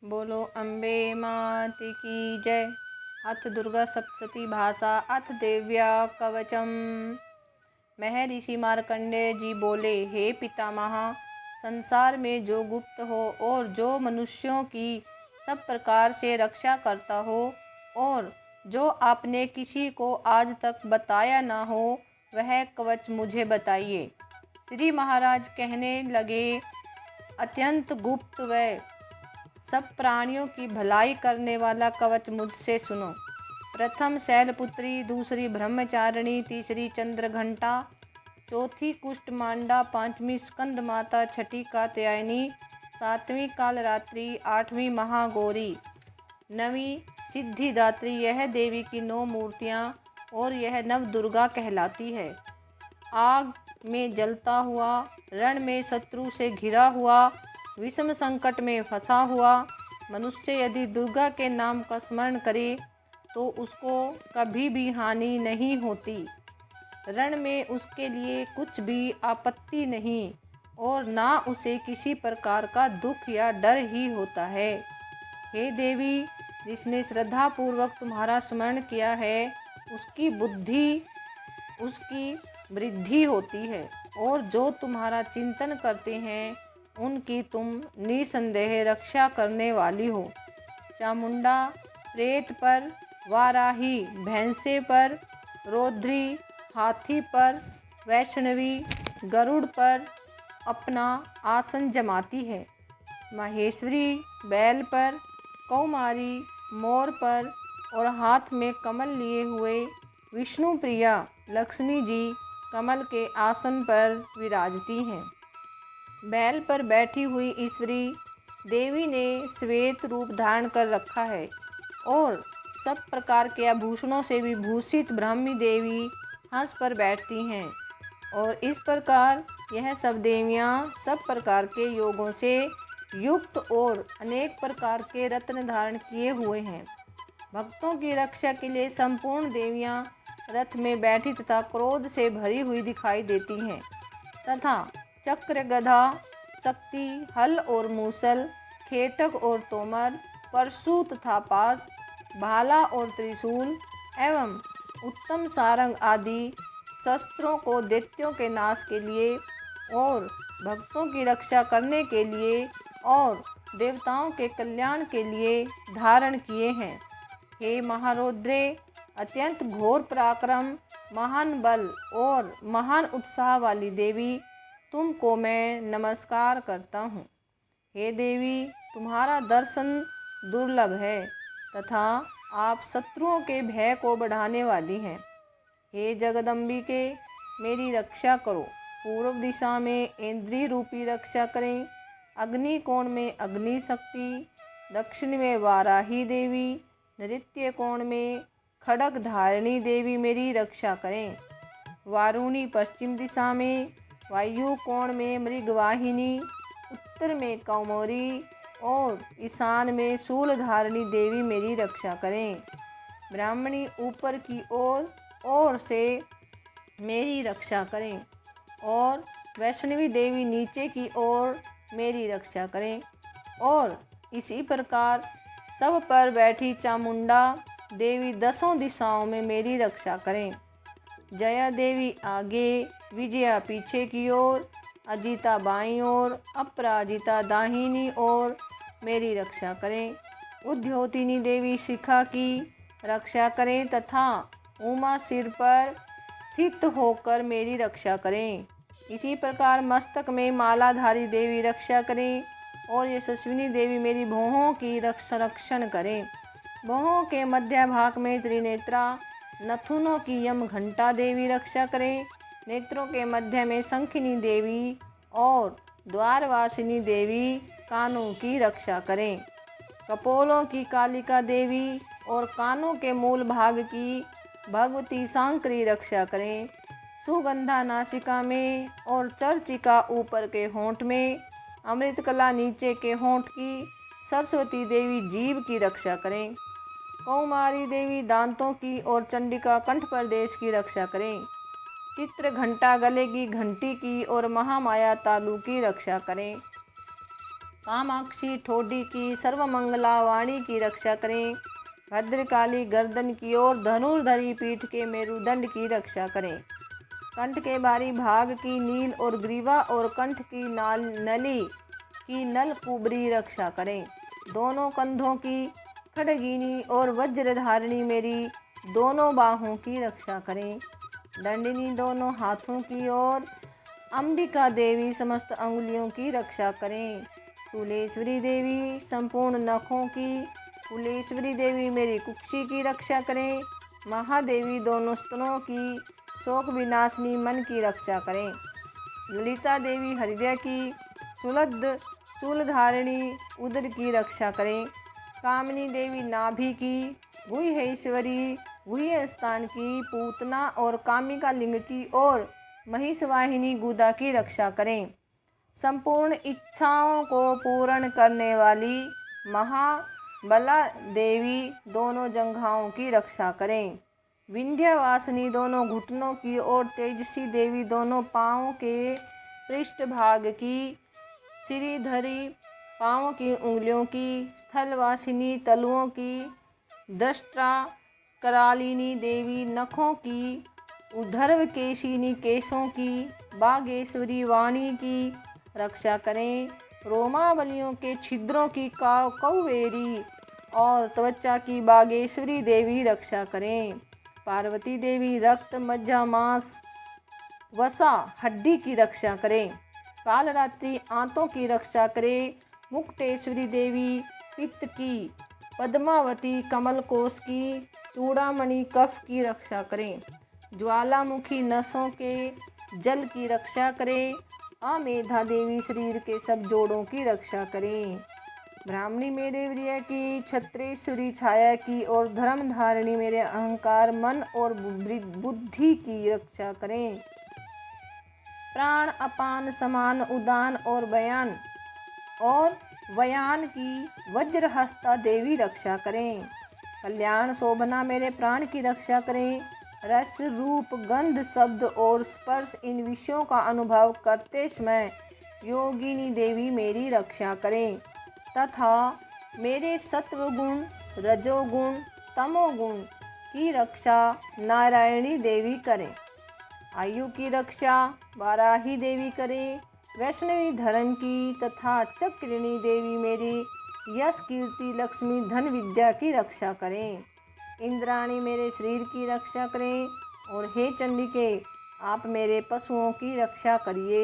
बोलो अम्बे मात की जय। अथ दुर्गा सप्तशती भाषा अथ देव्या कवचम। महर्षि मार्कंडेय जी बोले, हे पितामह, संसार में जो गुप्त हो और जो मनुष्यों की सब प्रकार से रक्षा करता हो और जो आपने किसी को आज तक बताया ना हो, वह कवच मुझे बताइए। श्री महाराज कहने लगे, अत्यंत गुप्त व सब प्राणियों की भलाई करने वाला कवच मुझसे सुनो। प्रथम शैलपुत्री, दूसरी ब्रह्मचारिणी, तीसरी चंद्रघंटा, चौथी कुष्ठमांडा, पांचवी स्कंद माता, छठी कात्यायनी, सातवीं कालरात्रि, आठवीं महागौरी, नवीं सिद्धिदात्री। यह देवी की 9 मूर्तियाँ और यह नव दुर्गा कहलाती है। आग में जलता हुआ, रण में शत्रु से घिरा हुआ, विषम संकट में फंसा हुआ मनुष्य यदि दुर्गा के नाम का स्मरण करे तो उसको कभी भी हानि नहीं होती। रण में उसके लिए कुछ भी आपत्ति नहीं और ना उसे किसी प्रकार का दुख या डर ही होता है। हे देवी, जिसने श्रद्धापूर्वक तुम्हारा स्मरण किया है उसकी बुद्धि उसकी वृद्धि होती है और जो तुम्हारा चिंतन करते हैं उनकी तुम निसंदेह रक्षा करने वाली हो। चामुंडा प्रेत पर, वाराही भैंसे पर, रौद्री हाथी पर, वैष्णवी गरुड़ पर अपना आसन जमाती है। महेश्वरी बैल पर, कौमारी मोर पर और हाथ में कमल लिए हुए विष्णु प्रिया लक्ष्मी जी कमल के आसन पर विराजती हैं। बैल पर बैठी हुई ईश्वरी देवी ने श्वेत रूप धारण कर रखा है और सब प्रकार के आभूषणों से विभूषित ब्राह्मी देवी हंस पर बैठती हैं और इस प्रकार यह सब देवियाँ सब प्रकार के योगों से युक्त और अनेक प्रकार के रत्न धारण किए हुए हैं। भक्तों की रक्षा के लिए संपूर्ण देवियाँ रथ में बैठी तथा क्रोध से भरी हुई दिखाई देती हैं तथा चक्र, गदा, शक्ति, हल और मूसल, खेटक और तोमर, परशु तथा पास, भाला और त्रिशूल एवं उत्तम सारंग आदि शस्त्रों को दैत्यों के नाश के लिए और भक्तों की रक्षा करने के लिए और देवताओं के कल्याण के लिए धारण किए हैं। हे महारौद्रे, अत्यंत घोर पराक्रम, महान बल और महान उत्साह वाली देवी, तुमको मैं नमस्कार करता हूँ। हे देवी, तुम्हारा दर्शन दुर्लभ है तथा आप शत्रुओं के भय को बढ़ाने वाली हैं। हे जगदम्बिके, मेरी रक्षा करो। पूर्व दिशा में इंद्रिय रूपी रक्षा करें, अग्नि कोण में अग्नि शक्ति, दक्षिण में वाराही देवी, नृत्य कोण में खड्ग धारिणी देवी मेरी रक्षा करें। वारुणी पश्चिम दिशा में, वायु कोण में मृगवाहिनी, उत्तर में कौमोरी और ईशान में शूलधारिणी देवी मेरी रक्षा करें। ब्राह्मणी ऊपर की ओर से मेरी रक्षा करें और वैष्णवी देवी नीचे की ओर मेरी रक्षा करें और इसी प्रकार सब पर बैठी चामुंडा देवी 10 दिशाओं में मेरी रक्षा करें। जया देवी आगे, विजया पीछे की ओर, अजिता बाईं ओर, अपराजिता दाहिनी ओर मेरी रक्षा करें। उद्योतिनी देवी शिखा की रक्षा करें तथा उमा सिर पर स्थित होकर मेरी रक्षा करें। इसी प्रकार मस्तक में मालाधारी देवी रक्षा करें और यशस्विनी देवी मेरी भौहों की रक्षण करें। भौहों के मध्य भाग में त्रिनेत्रा, नथुनों की यम घंटा देवी रक्षा करें। नेत्रों के मध्य में शंखिनी देवी और द्वारवासिनी देवी कानों की रक्षा करें। कपोलों की कालिका देवी और कानों के मूल भाग की भगवती सांकरी रक्षा करें। सुगंधा नासिका में और चर्चिका ऊपर के होंठ में, अमृतकला नीचे के होंठ की, सरस्वती देवी जीभ की रक्षा करें। कौमारी देवी दांतों की और चंडिका कंठ प्रदेश की रक्षा करें। चित्र घंटा गले की घंटी की और महामाया तालु की रक्षा करें। कामाक्षी ठोडी की सर्वमंगला वाणी की रक्षा करें। भद्रकाली गर्दन की और धनुर्धरी पीठ के मेरुदंड की रक्षा करें। कंठ के बारी भाग की नील और ग्रीवा और कंठ की नली की नल कुबरी रक्षा करें। दोनों कंधों की खड़गिनी और वज्रधारिणी मेरी दोनों बाहों की रक्षा करें। दंडिनी दोनों हाथों की और अंबिका देवी समस्त अंगुलियों की रक्षा करें। फूलेश्वरी देवी संपूर्ण नखों की, फूलेश्वरी देवी मेरी कुक्षी की रक्षा करें। महादेवी दोनों स्तनों की, शोक विनाशिनी मन की रक्षा करें। ललिता देवी हृदय की, शूलधारिणी उदर की रक्षा करें। कामिनी देवी नाभि की, गुह्येश्वरी गुह्य स्थान की, पूतना और कामिका लिंग की और महिषवाहिनी गुदा की रक्षा करें। संपूर्ण इच्छाओं को पूर्ण करने वाली महाबला देवी दोनों जंघाओं की रक्षा करें। विंध्यवासिनी दोनों घुटनों की और तेजसी देवी दोनों पाँवों के पृष्ठभाग की, श्रीधरी पाँवों की उंगलियों की, स्थलवासिनी तलुओं की, दष्ट्रा करालिनी देवी नखों की, उद्धर्व केशिनी केशों की, बागेश्वरी वाणी की रक्षा करें। रोमावलियों के छिद्रों की कौवेरी और त्वचा की बागेश्वरी देवी रक्षा करें। पार्वती देवी रक्त मज्जा मांस वसा हड्डी की रक्षा करें। कालरात्रि आंतों की रक्षा करें। मुक्तेश्वरी देवी पित्त की, पद्मावती कमल कोश की, चूड़ामणि कफ की रक्षा करें। ज्वालामुखी नसों के जल की रक्षा करें। आमेधा देवी शरीर के सब जोड़ों की रक्षा करें। ब्राह्मणी मेरे वीर्य की, क्षत्रेश्वरी छाया की और धर्मधारिणी मेरे अहंकार मन और बुद्धि की रक्षा करें। प्राण अपान समान उदान और वयान की वज्रहस्ता देवी रक्षा करें। कल्याण शोभना मेरे प्राण की रक्षा करें। रस रूप गंध शब्द और स्पर्श इन विषयों का अनुभव करते समय योगिनी देवी मेरी रक्षा करें तथा मेरे सत्वगुण रजोगुण तमोगुण की रक्षा नारायणी देवी करें। आयु की रक्षा वाराही देवी करें। वैष्णवी धर्म की तथा चक्रिणी देवी मेरी यश कीर्ति लक्ष्मी धन विद्या की रक्षा करें। इंद्राणी मेरे शरीर की रक्षा करें और हे चंडिके आप मेरे पशुओं की रक्षा करिए।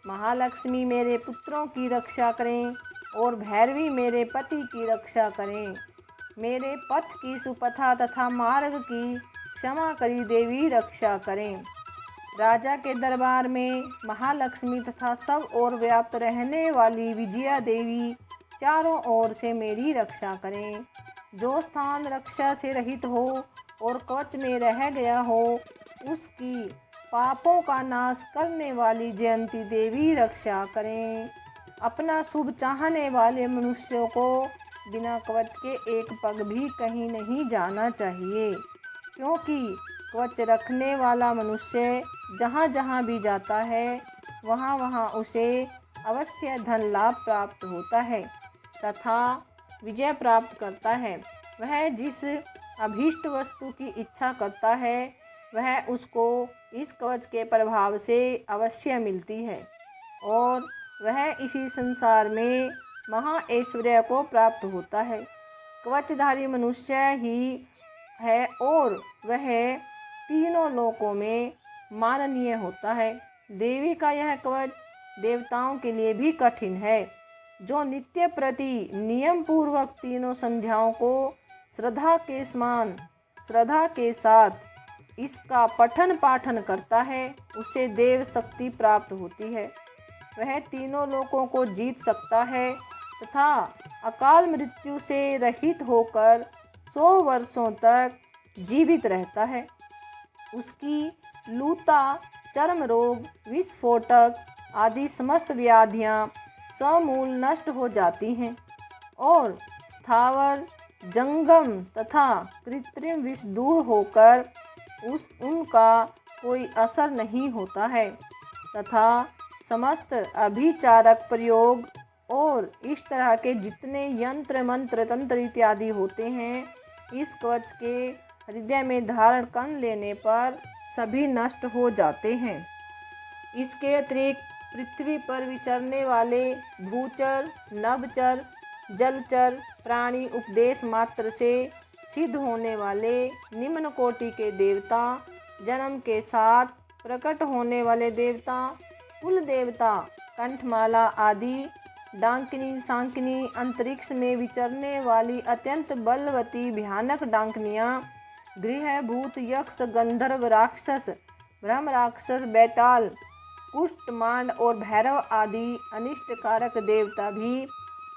महालक्ष्मी मेरे पुत्रों की रक्षा करें और भैरवी मेरे पति की रक्षा करें। मेरे पथ की सुपथा तथा मार्ग की क्षमा करी देवी रक्षा करें। राजा के दरबार में महालक्ष्मी तथा सब ओर व्याप्त रहने वाली विजया देवी चारों ओर से मेरी रक्षा करें। जो स्थान रक्षा से रहित हो और कवच में रह गया हो उसकी पापों का नाश करने वाली जयंती देवी रक्षा करें। अपना शुभ चाहने वाले मनुष्यों को बिना कवच के एक पग भी कहीं नहीं जाना चाहिए, क्योंकि कवच रखने वाला मनुष्य जहाँ जहाँ भी जाता है वहाँ वहाँ उसे अवश्य धन लाभ प्राप्त होता है तथा विजय प्राप्त करता है। वह जिस अभीष्ट वस्तु की इच्छा करता है वह उसको इस कवच के प्रभाव से अवश्य मिलती है और वह इसी संसार में महा ऐश्वर्य को प्राप्त होता है। कवचधारी मनुष्य ही है और वह तीनों लोकों में माननीय होता है। देवी का यह कवच देवताओं के लिए भी कठिन है। जो नित्य प्रति नियम पूर्वक तीनों संध्याओं को श्रद्धा के साथ इसका पठन पाठन करता है उसे देव शक्ति प्राप्त होती है। वह तीनों लोकों को जीत सकता है तथा अकाल मृत्यु से रहित होकर 100 वर्षों तक जीवित रहता है। उसकी लूता, चर्म रोग, विस्फोटक आदि समस्त व्याधियाँ समूल नष्ट हो जाती हैं और स्थावर जंगम तथा कृत्रिम विष दूर होकर उनका कोई असर नहीं होता है तथा समस्त अभिचारक प्रयोग और इस तरह के जितने यंत्र मंत्र तंत्र इत्यादि होते हैं, इस कवच के हृदय में धारण कर लेने पर सभी नष्ट हो जाते हैं। इसके अतिरिक्त पृथ्वी पर विचरने वाले भूचर, नभचर, जलचर प्राणी, उपदेश मात्र से सिद्ध होने वाले निम्न कोटि के देवता, जन्म के साथ प्रकट होने वाले देवता, कुल देवता, कंठमाला आदि, डांकिनी सांकिनी, अंतरिक्ष में विचरने वाली अत्यंत बलवती भयानक डांकनियाँ, गृह भूत, यक्ष, गंधर्व, राक्षस, ब्रह्म राक्षस, बैताल, कुष्ठ, मांड और भैरव आदि अनिष्टकारक देवता भी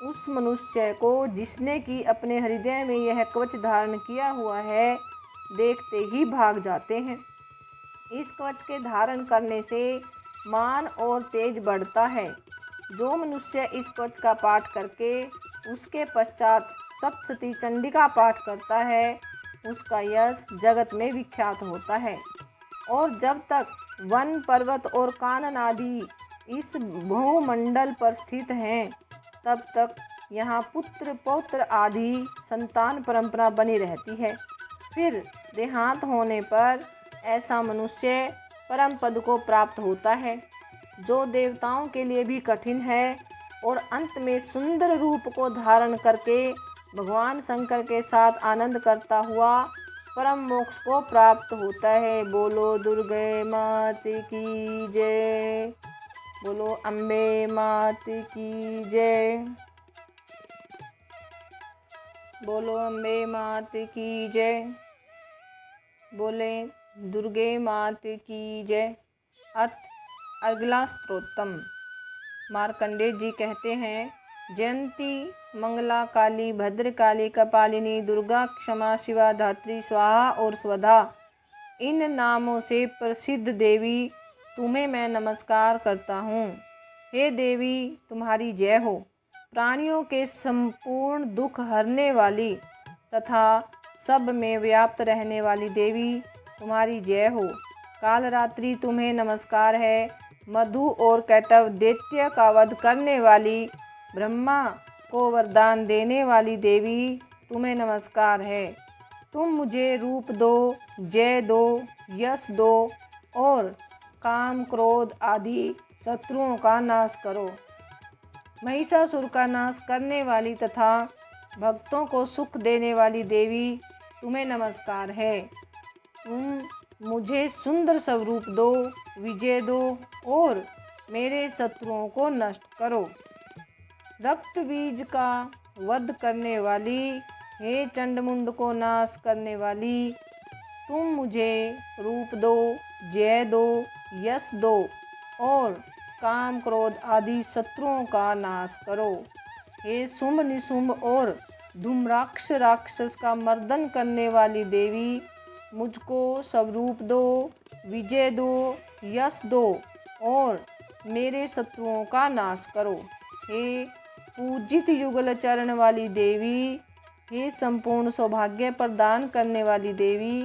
उस मनुष्य को, जिसने कि अपने हृदय में यह कवच धारण किया हुआ है, देखते ही भाग जाते हैं। इस कवच के धारण करने से मान और तेज बढ़ता है। जो मनुष्य इस कवच का पाठ करके उसके पश्चात सप्तशती चंडिका पाठ करता है, उसका यश जगत में विख्यात होता है। और जब तक वन, पर्वत और कानन आदि इस भूमंडल पर स्थित हैं, तब तक यहाँ पुत्र पौत्र आदि संतान परंपरा बनी रहती है। फिर देहांत होने पर ऐसा मनुष्य परम पद को प्राप्त होता है, जो देवताओं के लिए भी कठिन है, और अंत में सुंदर रूप को धारण करके भगवान शंकर के साथ आनंद करता हुआ परम मोक्ष को प्राप्त होता है। बोलो दुर्गे मात की जय। बोलो अम्बे मात की जय। बोलो अम्बे मात की जय। बोले दुर्गे मात की जय। अगला स्तोत्रम मार्कंडेय जी कहते हैं, जयंती, मंगला, काली, भद्रकाली, कपालिनी, दुर्गा, क्षमा, शिवा, धात्री, स्वाहा और स्वधा, इन नामों से प्रसिद्ध देवी, तुम्हें मैं नमस्कार करता हूँ। हे देवी, तुम्हारी जय हो। प्राणियों के संपूर्ण दुख हरने वाली तथा सब में व्याप्त रहने वाली देवी, तुम्हारी जय हो। कालरात्रि, तुम्हें नमस्कार है। मधु और कैटव दैत्य का वध करने वाली, ब्रह्मा को वरदान देने वाली देवी, तुम्हें नमस्कार है। तुम मुझे रूप दो, जय दो, यश दो और काम, क्रोध आदि शत्रुओं का नाश करो। महिषासुर का नाश करने वाली तथा भक्तों को सुख देने वाली देवी, तुम्हें नमस्कार है। तुम मुझे सुंदर स्वरूप दो, विजय दो और मेरे शत्रुओं को नष्ट करो। रक्त बीज का वध करने वाली, हे चंडमुंड को नाश करने वाली, तुम मुझे रूप दो, जय दो, यश दो और काम, क्रोध आदि शत्रुओं का नाश करो। हे शुंभ, निशुंभ और धूम्राक्ष राक्षस का मर्दन करने वाली देवी, मुझको स्वरूप दो, विजय दो, यश दो और मेरे शत्रुओं का नाश करो। हे पूजित युगल चरण वाली देवी, हे संपूर्ण सौभाग्य प्रदान करने वाली देवी,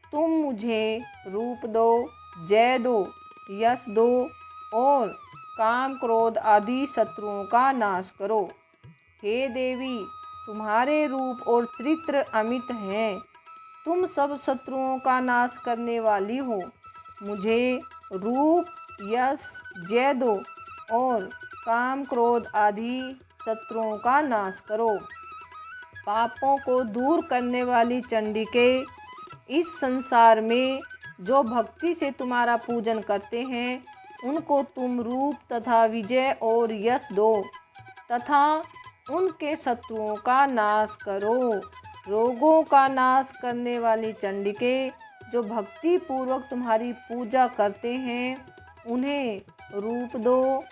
तुम मुझे रूप दो, जय दो, यश दो और काम, क्रोध आदि शत्रुओं का नाश करो। हे देवी, तुम्हारे रूप और चरित्र अमित हैं। तुम सब शत्रुओं का नाश करने वाली हो। मुझे रूप, यश, जय दो और काम, क्रोध आदि शत्रुओं का नाश करो। पापों को दूर करने वाली चंडिके, इस संसार में जो भक्ति से तुम्हारा पूजन करते हैं, उनको तुम रूप तथा विजय और यश दो तथा उनके शत्रुओं का नाश करो। रोगों का नाश करने वाली चंडिके, जो भक्ति पूर्वक तुम्हारी पूजा करते हैं, उन्हें रूप दो,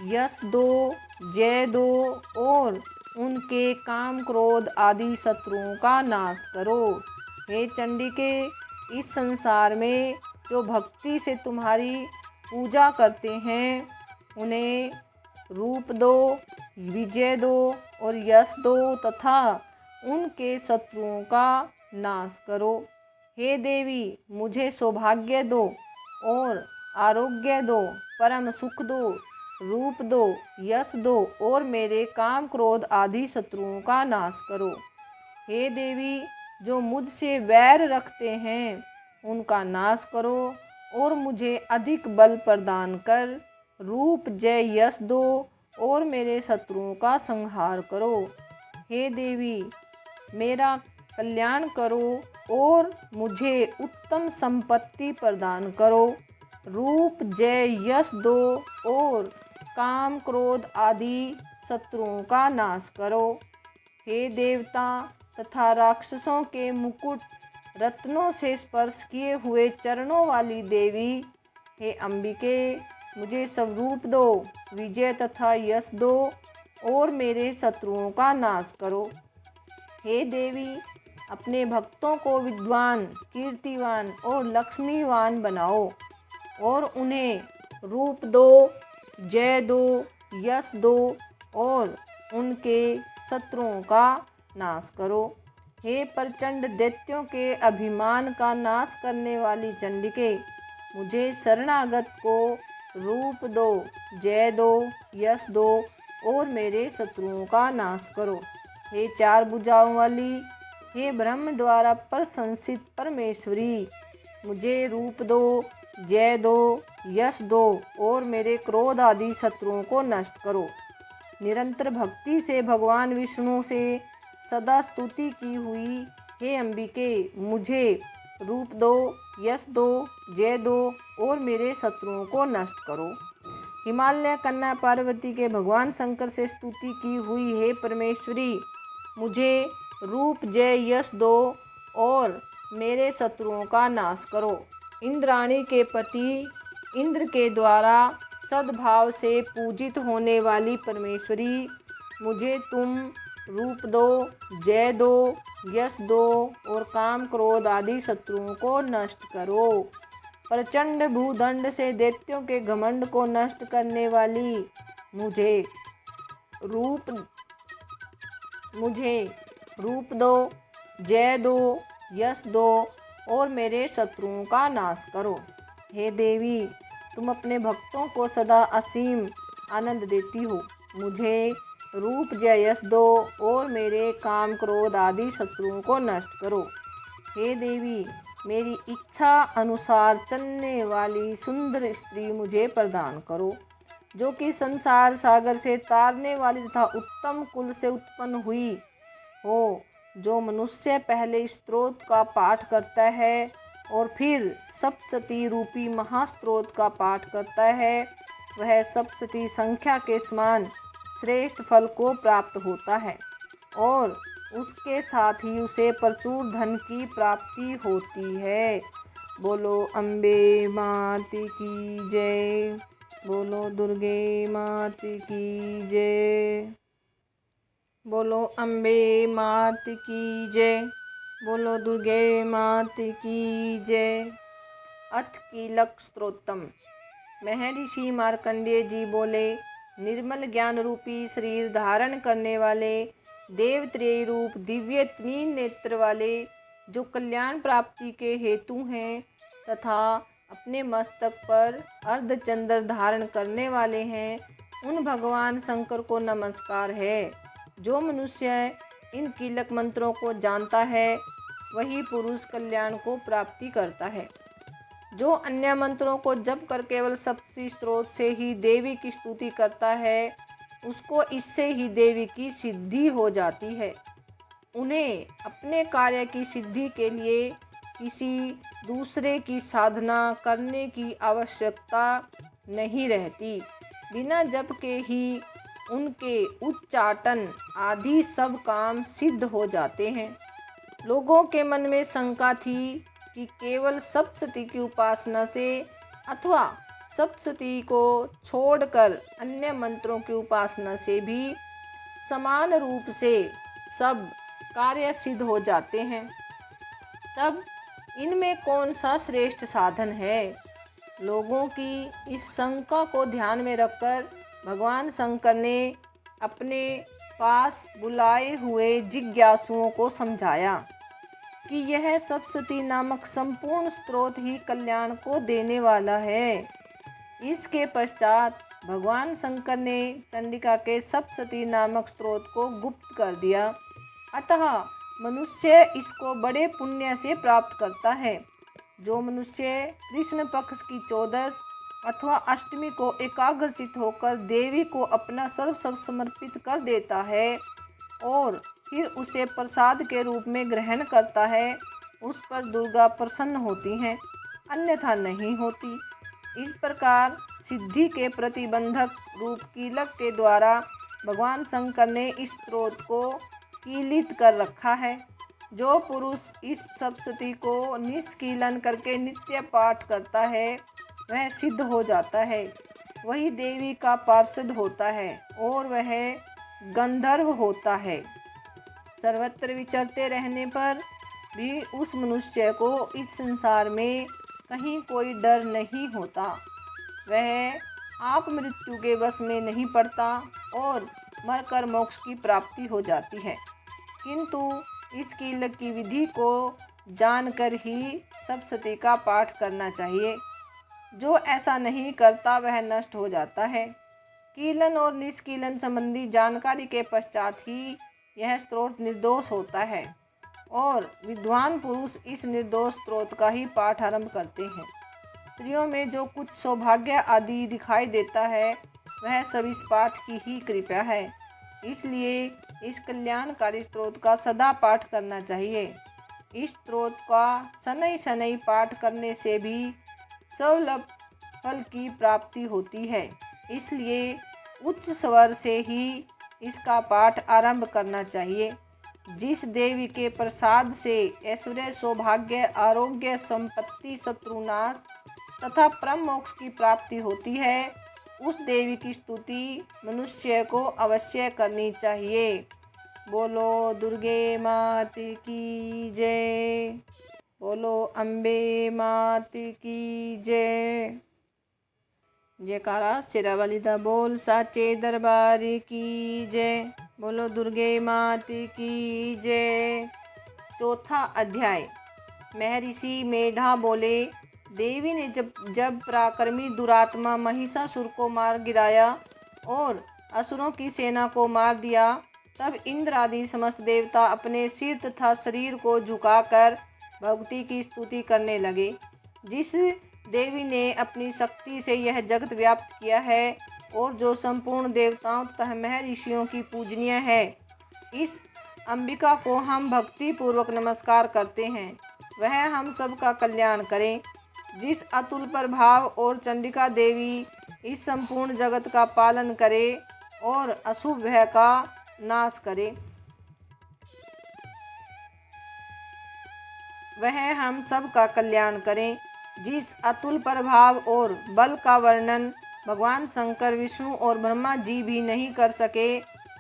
यश दो, जय दो और उनके काम, क्रोध आदि शत्रुओं का नाश करो। हे चंडिके, इस संसार में जो भक्ति से तुम्हारी पूजा करते हैं, उन्हें रूप दो, विजय दो और यश दो तथा उनके शत्रुओं का नाश करो। हे देवी, मुझे सौभाग्य दो और आरोग्य दो, परम सुख दो, रूप दो, यश दो और मेरे काम क्रोध आदि शत्रुओं का नाश करो। हे देवी, जो मुझसे वैर रखते हैं उनका नाश करो और मुझे अधिक बल प्रदान कर रूप जय यश दो और मेरे शत्रुओं का संहार करो। हे देवी, मेरा कल्याण करो और मुझे उत्तम संपत्ति प्रदान करो। रूप जय यश दो और काम क्रोध आदि शत्रुओं का नाश करो। हे देवता तथा राक्षसों के मुकुट रत्नों से स्पर्श किए हुए चरणों वाली देवी, हे अंबिके, मुझे स्वरूप दो, विजय तथा यश दो और मेरे शत्रुओं का नाश करो। हे देवी, अपने भक्तों को विद्वान, कीर्तिवान और लक्ष्मीवान बनाओ और उन्हें रूप दो, जय दो, यश दो और उनके शत्रुओं का नाश करो। हे प्रचंड दैत्यों के अभिमान का नाश करने वाली चंडिके, मुझे शरणागत को रूप दो, जय दो, यश दो और मेरे शत्रुओं का नाश करो। हे चार भुजाओं वाली, हे ब्रह्म द्वारा प्रशंसित परमेश्वरी, मुझे रूप दो, जय दो, यश दो और मेरे क्रोध आदि शत्रुओं को नष्ट करो। निरंतर भक्ति से भगवान विष्णु से सदा स्तुति की हुई हे अंबिके, मुझे रूप दो, यश दो, जय दो और मेरे शत्रुओं को नष्ट करो। हिमालय कन्या पार्वती के भगवान शंकर से स्तुति की हुई हे परमेश्वरी, मुझे रूप जय यश दो और मेरे शत्रुओं का नाश करो। इंद्राणी के पति इंद्र के द्वारा सद्भाव से पूजित होने वाली परमेश्वरी, मुझे तुम रूप दो, जय दो, यश दो और काम क्रोध आदि शत्रुओं को नष्ट करो। प्रचंड भूदंड से दैत्यों के घमंड को नष्ट करने वाली मुझे रूप दो, जय दो, यश दो और मेरे शत्रुओं का नाश करो। हे देवी, तुम अपने भक्तों को सदा असीम आनंद देती हो, मुझे रूप जय यश दो और मेरे काम क्रोध आदि शत्रुओं को नष्ट करो। हे देवी, मेरी इच्छा अनुसार चलने वाली सुंदर स्त्री मुझे प्रदान करो, जो कि संसार सागर से तारने वाली तथा उत्तम कुल से उत्पन्न हुई हो। जो मनुष्य पहले स्तोत्र का पाठ करता है और फिर सप्तशती रूपी महास्त्रोत का पाठ करता है, वह सप्तशती संख्या के समान श्रेष्ठ फल को प्राप्त होता है और उसके साथ ही उसे प्रचुर धन की प्राप्ति होती है। बोलो अम्बे मात की जय। बोलो दुर्गे मात की जय। बोलो अम्बे मात की जय। बोलो दुर्गे मात की जय। अथ कीलक स्तोत्रम। महर्षि मार्कंडेय जी बोले, निर्मल ज्ञान रूपी शरीर धारण करने वाले, देवत्रय रूप दिव्य तीन नेत्र वाले, जो कल्याण प्राप्ति के हेतु हैं तथा अपने मस्तक पर अर्धचंद्र धारण करने वाले हैं, उन भगवान शंकर को नमस्कार है। जो मनुष्य इन कीलक मंत्रों को जानता है वही पुरुष कल्याण को प्राप्ति करता है। जो अन्य मंत्रों को जप कर केवल सप्तशती स्तोत्र से ही देवी की स्तुति करता है, उसको इससे ही देवी की सिद्धि हो जाती है। उन्हें अपने कार्य की सिद्धि के लिए किसी दूसरे की साधना करने की आवश्यकता नहीं रहती। बिना जप के ही उनके उच्चाटन आदि सब काम सिद्ध हो जाते हैं। लोगों के मन में शंका थी कि केवल सप्तशती की उपासना से अथवा सप्तशती को छोड़कर अन्य मंत्रों की उपासना से भी समान रूप से सब कार्य सिद्ध हो जाते हैं। तब इनमें कौन सा श्रेष्ठ साधन है? लोगों की इस शंका को ध्यान में रखकर भगवान शंकर ने अपने पास बुलाए हुए जिज्ञासुओं को समझाया कि यह सप्तशती नामक संपूर्ण स्तोत्र ही कल्याण को देने वाला है। इसके पश्चात भगवान शंकर ने चंडिका के सप्तशती नामक स्त्रोत को गुप्त कर दिया, अतः मनुष्य इसको बड़े पुण्य से प्राप्त करता है। जो मनुष्य कृष्ण पक्ष की 14 अथवा अष्टमी को एकाग्रचित होकर देवी को अपना सर्व समर्पित कर देता है और फिर उसे प्रसाद के रूप में ग्रहण करता है, उस पर दुर्गा प्रसन्न होती हैं, अन्यथा नहीं होती। इस प्रकार सिद्धि के प्रतिबंधक रूप कीलक के द्वारा भगवान शंकर ने इस स्त्रोत को कीलित कर रखा है। जो पुरुष इस सप्तशती को निष्कीलन करके नित्य पाठ करता है वह सिद्ध हो जाता है, वही देवी का पार्षद होता है और वह गंधर्व होता है। सर्वत्र विचरते रहने पर भी उस मनुष्य को इस संसार में कहीं कोई डर नहीं होता, वह आप मृत्यु के वश में नहीं पड़ता और मरकर मोक्ष की प्राप्ति हो जाती है। किंतु इस कीलक की विधि को जानकर ही सप्तशती का पाठ करना चाहिए। जो ऐसा नहीं करता वह नष्ट हो जाता है। कीलन और निष्कीलन संबंधी जानकारी के पश्चात ही यह स्त्रोत निर्दोष होता है और विद्वान पुरुष इस निर्दोष स्त्रोत का ही पाठ आरंभ करते हैं। स्त्रियों में जो कुछ सौभाग्य आदि दिखाई देता है वह सब इस पाठ की ही कृपा है, इसलिए इस कल्याणकारी स्त्रोत का सदा पाठ करना चाहिए। इस स्त्रोत का शनै शनै पाठ करने से भी सुलभ फल की प्राप्ति होती है, इसलिए उच्च स्वर से ही इसका पाठ आरंभ करना चाहिए। जिस देवी के प्रसाद से ऐश्वर्य, सौभाग्य, आरोग्य, संपत्ति, शत्रुनाश तथा परम मोक्ष की प्राप्ति होती है, उस देवी की स्तुति मनुष्य को अवश्य करनी चाहिए। बोलो दुर्गे मात की जय, बोलो अम्बे मात की जय। जयकारा शेरा वाली दा बोल साचे दरबार की जय, बोलो दुर्गे मात की जय। चौथा अध्याय। महर्षि मेधा बोले, देवी ने जब पराक्रमी दुरात्मा महिषासुर को मार गिराया और असुरों की सेना को मार दिया, तब इंद्र आदि समस्त देवता अपने सिर तथा शरीर को झुकाकर भगवती की स्तुति करने लगे। जिस देवी ने अपनी शक्ति से यह जगत व्याप्त किया है और जो संपूर्ण देवताओं तथा महर्षियों की पूजनीय है, इस अंबिका को हम भक्ति पूर्वक नमस्कार करते हैं। वह हम सब का कल्याण करें। जिस अतुल प्रभाव और चंडिका देवी इस संपूर्ण जगत का पालन करे और अशुभ भय का नाश करे, वह हम सब का कल्याण करें। जिस अतुल प्रभाव और बल का वर्णन भगवान शंकर, विष्णु और ब्रह्मा जी भी नहीं कर सके,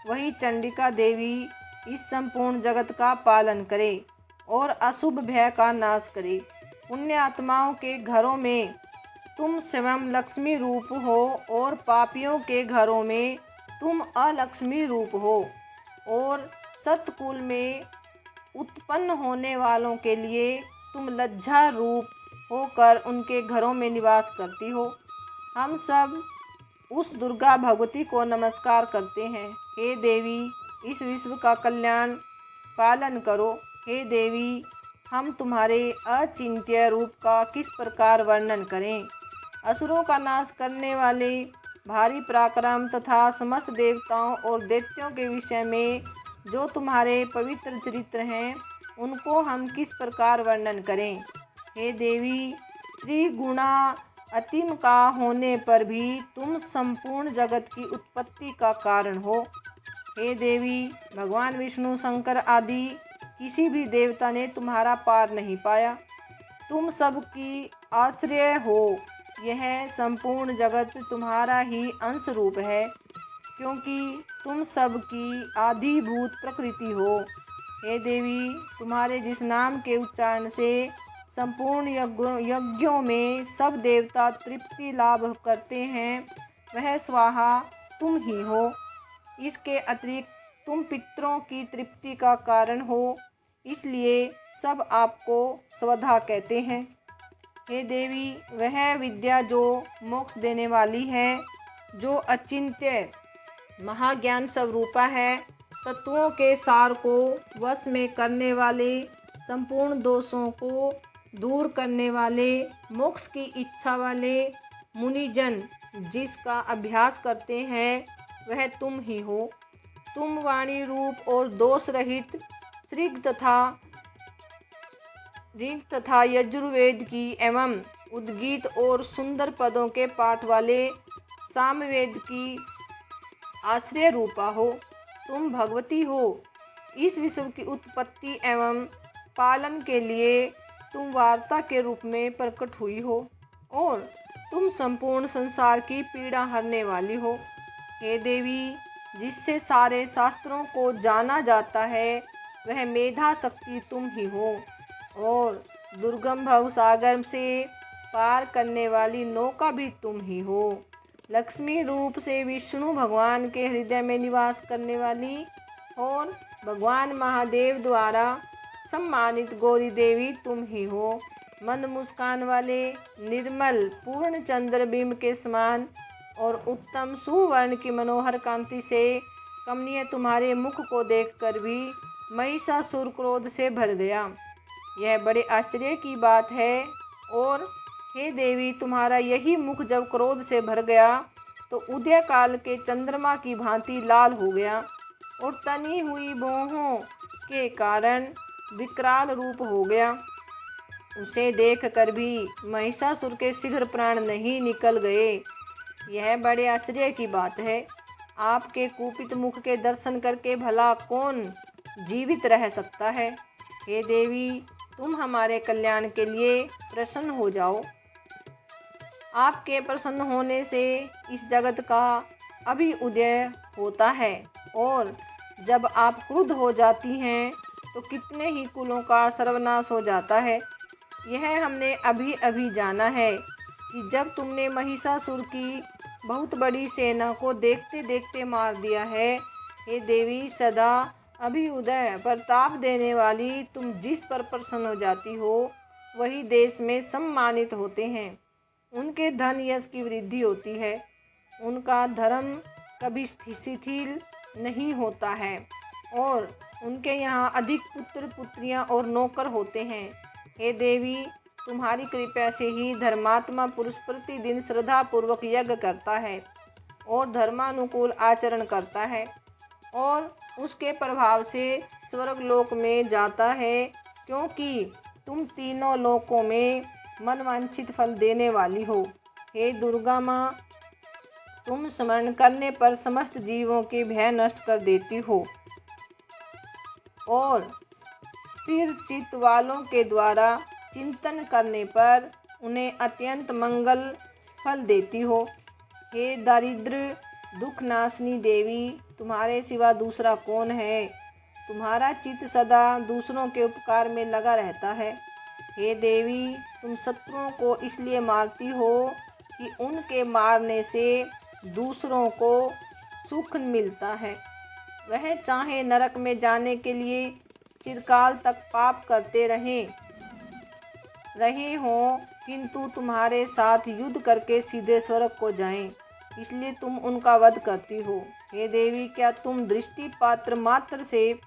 वही चंडिका देवी इस संपूर्ण जगत का पालन करे और अशुभ भय का नाश करे। पुण्य आत्माओं के घरों में तुम स्वयं लक्ष्मी रूप हो और पापियों के घरों में तुम अलक्ष्मी रूप हो और सतकुल में उत्पन्न होने वालों के लिए तुम लज्जा रूप होकर उनके घरों में निवास करती हो। हम सब उस दुर्गा भगवती को नमस्कार करते हैं। हे देवी, इस विश्व का कल्याण पालन करो। हे देवी, हम तुम्हारे अचिंत्य रूप का किस प्रकार वर्णन करें। असुरों का नाश करने वाले भारी पराक्रम तथा समस्त देवताओं और दैत्यों के विषय में जो तुम्हारे पवित्र चरित्र हैं, उनको हम किस प्रकार वर्णन करें। हे देवी, त्रिगुणा अतिम का होने पर भी तुम संपूर्ण जगत की उत्पत्ति का कारण हो। हे देवी, भगवान विष्णु, शंकर आदि किसी भी देवता ने तुम्हारा पार नहीं पाया। तुम सबकी आश्रय हो। यह संपूर्ण जगत तुम्हारा ही अंश रूप है, क्योंकि तुम सबकी आधिभूत प्रकृति हो। हे देवी, तुम्हारे जिस नाम के उच्चारण से संपूर्ण यज्ञों में सब देवता तृप्ति लाभ करते हैं, वह स्वाहा तुम ही हो। इसके अतिरिक्त तुम पितरों की तृप्ति का कारण हो, इसलिए सब आपको स्वधा कहते हैं। हे देवी, वह विद्या जो मोक्ष देने वाली है, जो अचिंत्य महाज्ञान स्वरूपा है, तत्वों के सार को वश में करने वाले, संपूर्ण दोषों को दूर करने वाले, मोक्ष की इच्छा वाले मुनिजन जिसका अभ्यास करते हैं वह तुम ही हो। तुम वाणी रूप और दोष रहित ऋग तथा यजुर्वेद की एवं उद्गीत और सुंदर पदों के पाठ वाले सामवेद की आश्रय रूपा हो। तुम भगवती हो। इस विश्व की उत्पत्ति एवं पालन के लिए तुम वार्ता के रूप में प्रकट हुई हो और तुम संपूर्ण संसार की पीड़ा हरने वाली हो। हे देवी, जिससे सारे शास्त्रों को जाना जाता है वह मेधा शक्ति तुम ही हो और दुर्गम भव सागर से पार करने वाली नौका भी तुम ही हो। लक्ष्मी रूप से विष्णु भगवान के हृदय में निवास करने वाली और भगवान महादेव द्वारा सम्मानित गौरी देवी तुम ही हो। मंद मुस्कान वाले निर्मल पूर्ण चंद्रबिंब के समान और उत्तम सुवर्ण की मनोहर कांति से कमनीय तुम्हारे मुख को देखकर भी महिषासुर क्रोध से भर गया। यह बड़े आश्चर्य की बात है। और हे देवी, तुम्हारा यही मुख जब क्रोध से भर गया तो उदय काल के चंद्रमा की भांति लाल हो गया और तनी हुई भौहों के कारण विकराल रूप हो गया। उसे देखकर भी महिषासुर के शीघ्र प्राण नहीं निकल गए। यह बड़े आश्चर्य की बात है। आपके कुपित मुख के दर्शन करके भला कौन जीवित रह सकता है। हे देवी, तुम हमारे कल्याण के लिए प्रसन्न हो जाओ। आपके प्रसन्न होने से इस जगत का अभ्युदय होता है और जब आप क्रुद्ध हो जाती हैं तो कितने ही कुलों का सर्वनाश हो जाता है। यह हमने अभी अभी जाना है कि जब तुमने महिषासुर की बहुत बड़ी सेना को देखते देखते मार दिया है। हे देवी, सदा अभ्युदय प्रताप देने वाली तुम जिस पर प्रसन्न हो जाती हो वही देश में सम्मानित होते हैं। उनके धन यश की वृद्धि होती है। उनका धर्म कभी शिथिल नहीं होता है और उनके यहाँ अधिक पुत्र पुत्रियाँ और नौकर होते हैं। हे देवी, तुम्हारी कृपा से ही धर्मात्मा पुरुष प्रतिदिन श्रद्धापूर्वक यज्ञ करता है और धर्मानुकूल आचरण करता है और उसके प्रभाव से स्वर्गलोक में जाता है, क्योंकि तुम तीनों लोकों में मनवांछित फल देने वाली हो। हे दुर्गा माँ, तुम स्मरण करने पर समस्त जीवों के भय नष्ट कर देती हो और स्थिर चित्त वालों के द्वारा चिंतन करने पर उन्हें अत्यंत मंगल फल देती हो। हे दारिद्र दुख नाशनी देवी, तुम्हारे सिवा दूसरा कौन है। तुम्हारा चित्त सदा दूसरों के उपकार में लगा रहता है। हे देवी, तुम शत्रुओं को इसलिए मारती हो कि उनके मारने से दूसरों को सुख मिलता है। वह चाहे नरक में जाने के लिए चिरकाल तक पाप करते रहे हों, किंतु तुम्हारे साथ युद्ध करके सीधे स्वर्ग को जाएं, इसलिए तुम उनका वध करती हो। हे देवी, क्या तुम दृष्टिपात्र मात्र से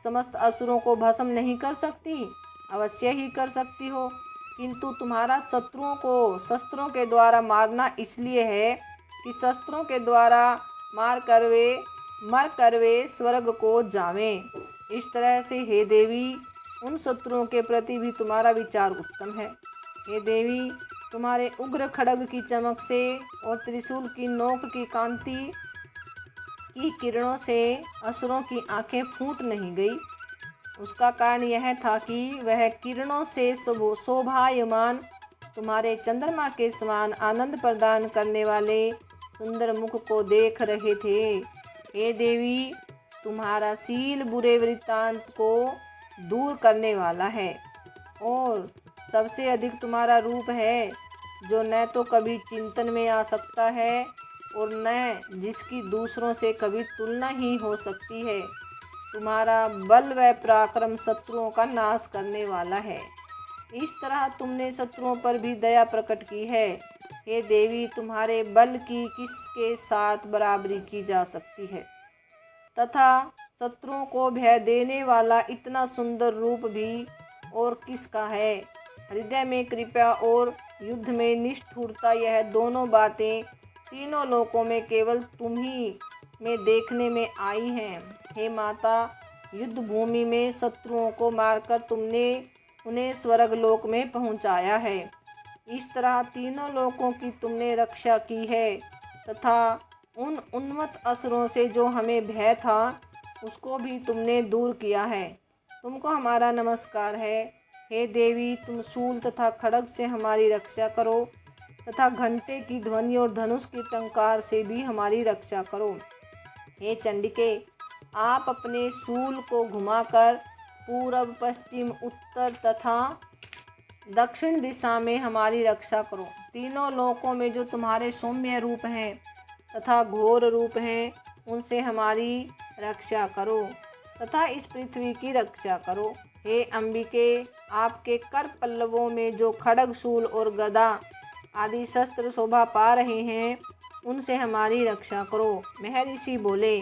समस्त असुरों को भस्म नहीं कर सकती? अवश्य ही कर सकती हो, किंतु तुम्हारा शत्रुओं को शस्त्रों के द्वारा मारना इसलिए है कि शस्त्रों के द्वारा मर कर वे स्वर्ग को जावें। इस तरह से हे देवी, उन शत्रुओं के प्रति भी तुम्हारा विचार उत्तम है। हे देवी, तुम्हारे उग्र खड्ग की चमक से और त्रिशूल की नोक की कांति की किरणों से असुरों की आंखें फूट नहीं गई। उसका कारण यह था कि वह किरणों से शोभायमान तुम्हारे चंद्रमा के समान आनंद प्रदान करने वाले सुंदर मुख को देख रहे थे। हे देवी, तुम्हारा शील बुरे वृत्तांत को दूर करने वाला है और सबसे अधिक तुम्हारा रूप है, जो न तो कभी चिंतन में आ सकता है और न जिसकी दूसरों से कभी तुलना ही हो सकती है। तुम्हारा बल व पराक्रम शत्रुओं का नाश करने वाला है। इस तरह तुमने शत्रुओं पर भी दया प्रकट की है। हे देवी, तुम्हारे बल की किसके साथ बराबरी की जा सकती है, तथा शत्रुओं को भय देने वाला इतना सुंदर रूप भी और किसका है। हृदय में कृपा और युद्ध में निष्ठुरता, यह दोनों बातें तीनों लोकों में केवल तुम ही में देखने में आई हैं। हे माता, युद्ध भूमि में शत्रुओं को मारकर तुमने उन्हें स्वर्गलोक में पहुंचाया है। इस तरह तीनों लोकों की तुमने रक्षा की है तथा उन उन्मत्त असुरों से जो हमें भय था उसको भी तुमने दूर किया है। तुमको हमारा नमस्कार है। हे देवी, तुम शूल तथा खड्ग से हमारी रक्षा करो तथा घंटे की ध्वनि और धनुष की टंकार से भी हमारी रक्षा करो। हे चंडिके, आप अपने शूल को घुमाकर पूर्व, पश्चिम, उत्तर तथा दक्षिण दिशा में हमारी रक्षा करो। तीनों लोकों में जो तुम्हारे सौम्य रूप हैं तथा घोर रूप हैं, उनसे हमारी रक्षा करो तथा इस पृथ्वी की रक्षा करो। हे अंबिके, आपके कर पल्लवों में जो खड्ग, शूल और गदा आदि शस्त्र शोभा पा रहे हैं, उनसे हमारी रक्षा करो। महर्षि बोले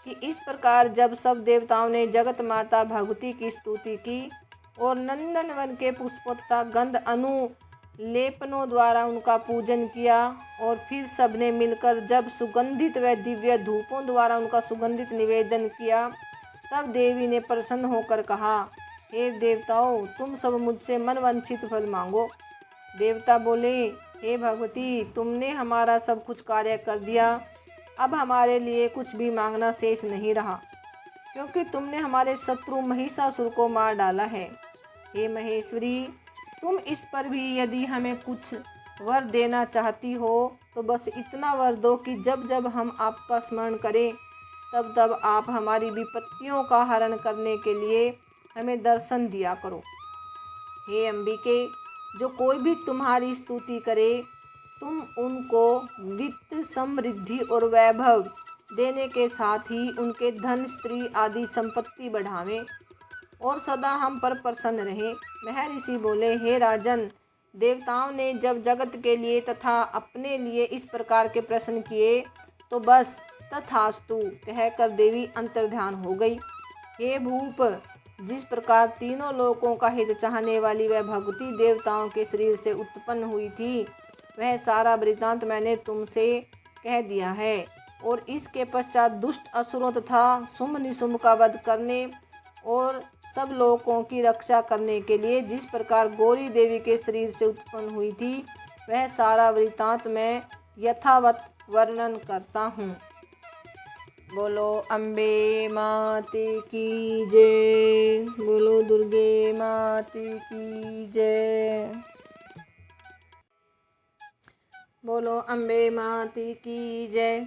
कि इस प्रकार जब सब देवताओं ने जगत माता भगवती की स्तुति की और नंदनवन के पुष्पों तथा गंध अनुलेपनों द्वारा उनका पूजन किया और फिर सबने मिलकर जब सुगंधित व दिव्य धूपों द्वारा उनका सुगंधित निवेदन किया, तब देवी ने प्रसन्न होकर कहा, हे देवताओं, तुम सब मुझसे मनवांछित फल मांगो। देवता बोले, हे भगवती, तुमने हमारा सब कुछ कार्य कर दिया, अब हमारे लिए कुछ भी मांगना शेष नहीं रहा, क्योंकि तुमने हमारे शत्रु महिषासुर को मार डाला है। हे महेश्वरी, तुम इस पर भी यदि हमें कुछ वर देना चाहती हो तो बस इतना वर दो कि जब जब हम आपका स्मरण करें तब तब आप हमारी विपत्तियों का हरण करने के लिए हमें दर्शन दिया करो। हे अंबिके, जो कोई भी तुम्हारी स्तुति करे तुम उनको वित्त, समृद्धि और वैभव देने के साथ ही उनके धन, स्त्री आदि संपत्ति बढ़ावें और सदा हम पर प्रसन्न रहें। महर्षि बोले, हे राजन, देवताओं ने जब जगत के लिए तथा अपने लिए इस प्रकार के प्रश्न किए तो बस तथास्तु कहकर देवी अंतर्ध्यान हो गई। हे भूप, जिस प्रकार तीनों लोकों का हित चाहने वाली वह भगवती देवताओं के शरीर से उत्पन्न हुई थी, वह सारा वृत्तांत मैंने तुमसे कह दिया है। और इसके पश्चात दुष्ट असुरों तथा शुंभ निशुंभ का वध करने और सब लोगों की रक्षा करने के लिए जिस प्रकार गौरी देवी के शरीर से उत्पन्न हुई थी, वह सारा वृत्तांत मैं यथावत वर्णन करता हूँ। बोलो अम्बे माते की जय। बोलो दुर्गे माते की जय। बोलो अम्बे माते की जय।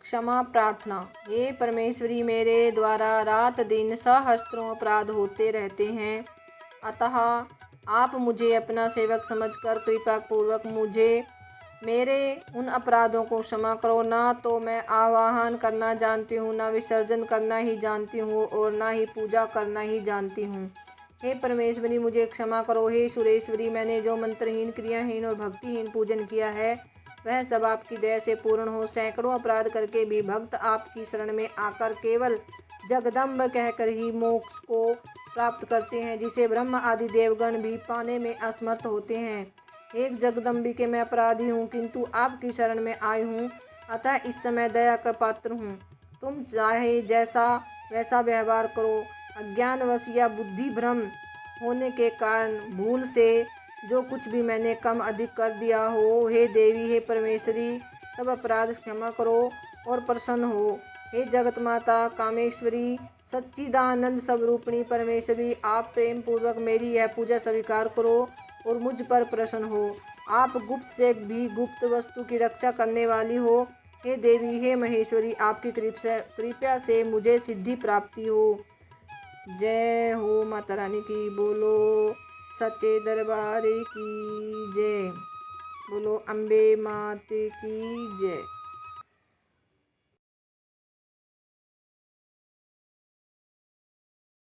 क्षमा प्रार्थना। हे परमेश्वरी, मेरे द्वारा रात दिन सहस्त्रों अपराध होते रहते हैं, अतः आप मुझे अपना सेवक समझकर कृपा पूर्वक मुझे मेरे उन अपराधों को क्षमा करो। ना तो मैं आवाहन करना जानती हूँ, ना विसर्जन करना ही जानती हूँ और ना ही पूजा करना ही जानती हूँ। हे परमेश्वरी, मुझे क्षमा करो। हे सुरेश्वरी, मैंने जो मंत्रहीन, क्रियाहीन और भक्तिहीन पूजन किया है वह सब आपकी दया से पूर्ण हो। सैकड़ों अपराध करके भी भक्त आपकी शरण में आकर केवल जगदम्ब कहकर ही मोक्ष को प्राप्त करते हैं, जिसे ब्रह्म आदि देवगण भी पाने में असमर्थ होते हैं। एक जगदम्बिके, मैं अपराधी हूँ, किंतु आपकी शरण में आई हूँ, अतः इस समय दया का पात्र हूँ। तुम चाहे जैसा वैसा व्यवहार करो। अज्ञानवश या बुद्धि भ्रम होने के कारण भूल से जो कुछ भी मैंने कम अधिक कर दिया हो, हे देवी, हे परमेश्वरी, सब अपराध क्षमा करो और प्रसन्न हो। हे जगत माता कामेश्वरी, सच्चिदानंद स्वरूपिणी परमेश्वरी, आप प्रेम पूर्वक मेरी यह पूजा स्वीकार करो और मुझ पर प्रसन्न हो। आप गुप्त से भी गुप्त वस्तु की रक्षा करने वाली हो। हे देवी, हे महेश्वरी, आपकी कृपा से मुझे सिद्धि प्राप्ति हो। जय हो माता रानी की। बोलो सच्चे दरबार की जय। बोलो अम्बे माते की जय।